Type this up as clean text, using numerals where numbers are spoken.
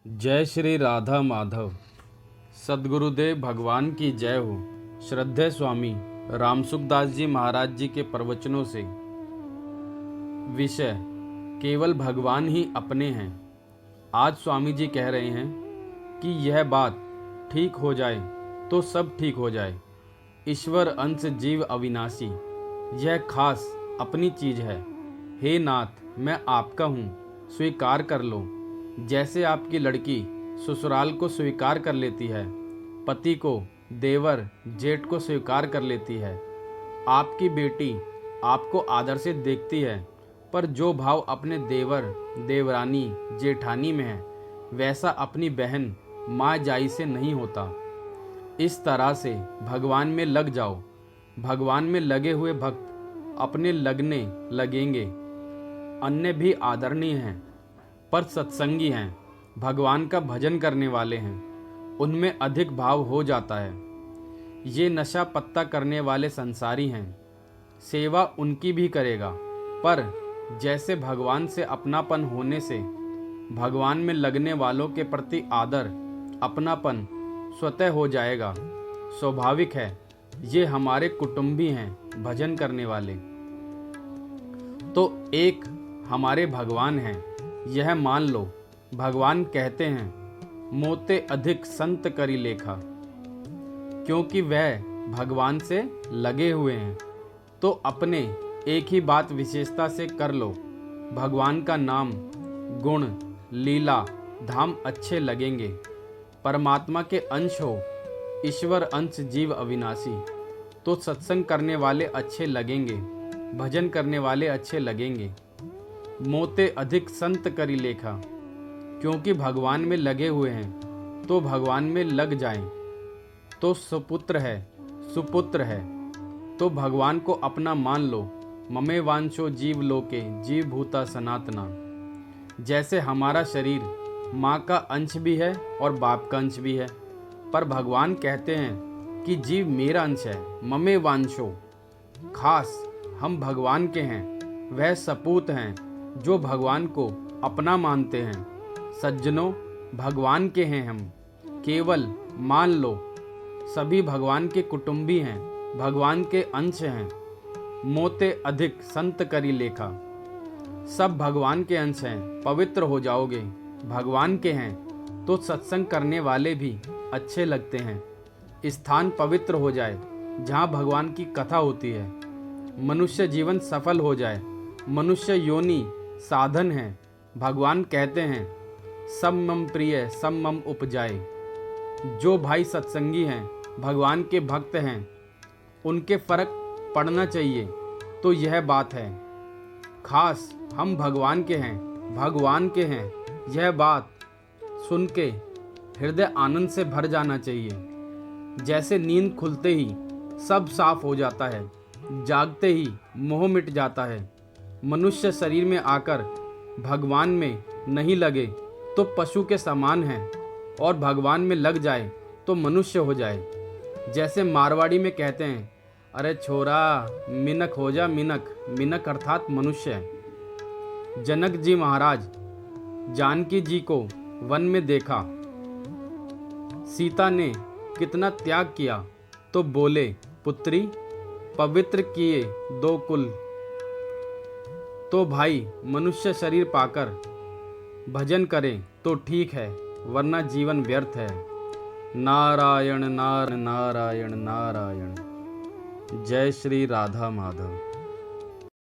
जय श्री राधा माधव। सद्गुरुदेव भगवान की जय हो। श्रद्धेय स्वामी रामसुखदास जी महाराज जी के प्रवचनों से। विषय केवल भगवान ही अपने हैं। आज स्वामी जी कह रहे हैं कि यह बात ठीक हो जाए तो सब ठीक हो जाए। ईश्वर अंश जीव अविनाशी, यह खास अपनी चीज है। हे नाथ, मैं आपका हूँ, स्वीकार कर लो। जैसे आपकी लड़की ससुराल को स्वीकार कर लेती है, पति को, देवर जेठ को स्वीकार कर लेती है। आपकी बेटी आपको आदर से देखती है, पर जो भाव अपने देवर देवरानी जेठानी में है, वैसा अपनी बहन माँ जाई से नहीं होता। इस तरह से भगवान में लग जाओ। भगवान में लगे हुए भक्त अपने लगने लगेंगे। अन्य भी आदरणीय हैं, पर सत्संगी हैं, भगवान का भजन करने वाले हैं, उनमें अधिक भाव हो जाता है। ये नशा पत्ता करने वाले संसारी हैं, सेवा उनकी भी करेगा, पर जैसे भगवान से अपनापन होने से भगवान में लगने वालों के प्रति आदर अपनापन स्वतः हो जाएगा। स्वाभाविक है, ये हमारे कुटुंबी हैं, भजन करने वाले तो एक हमारे भगवान हैं, यह मान लो। भगवान कहते हैं, मोते अधिक संत करी लेखा। क्योंकि वह भगवान से लगे हुए हैं, तो अपने एक ही बात विशेषता से कर लो। भगवान का नाम, गुण, लीला, धाम अच्छे लगेंगे। परमात्मा के अंश हो, ईश्वर अंश जीव अविनाशी, तो सत्संग करने वाले अच्छे लगेंगे, भजन करने वाले अच्छे लगेंगे। मोते अधिक संत करी लेखा। क्योंकि भगवान में लगे हुए हैं, तो भगवान में लग जाएं, तो सुपुत्र है, सुपुत्र है, तो भगवान को अपना मान लो। ममे वांशो जीव लोके जीव भूता सनातना। जैसे हमारा शरीर माँ का अंश भी है और बाप का अंश भी है, पर भगवान कहते हैं कि जीव मेरा अंश है। ममे वांशो, खास हम भगवान के हैं, वह सपूत हैं जो भगवान को अपना मानते हैं। सज्जनों, भगवान के हैं हम, केवल मान लो। सभी भगवान के कुटुंबी हैं, भगवान के अंश हैं। मोते अधिक संत करी लेखा। सब भगवान के अंश हैं, पवित्र हो जाओगे। भगवान के हैं तो सत्संग करने वाले भी अच्छे लगते हैं। स्थान पवित्र हो जाए जहाँ भगवान की कथा होती है। मनुष्य जीवन सफल हो जाए। मनुष्य योनि साधन है। भगवान कहते हैं, सब मम प्रिय सब मम उपजाए। जो भाई सत्संगी हैं, भगवान के भक्त हैं, उनके फर्क पड़ना चाहिए, तो यह बात है। खास हम भगवान के हैं, भगवान के हैं, यह बात सुन के हृदय आनंद से भर जाना चाहिए। जैसे नींद खुलते ही सब साफ हो जाता है, जागते ही मोह मिट जाता है। मनुष्य शरीर में आकर भगवान में नहीं लगे तो पशु के समान है, और भगवान में लग जाए तो मनुष्य हो जाए। जैसे मारवाड़ी में कहते हैं, अरे छोरा मिनक हो जा मिनक। मिनक अर्थात मनुष्य। जनक जी महाराज जानकी जी को वन में देखा। सीता ने कितना त्याग किया, तो बोले, पुत्री पवित्र किए दो कुल। तो भाई मनुष्य शरीर पाकर भजन करें तो ठीक है, वरना जीवन व्यर्थ है। नारायण नारायण नारायण नारायण। जय श्री राधा माधव।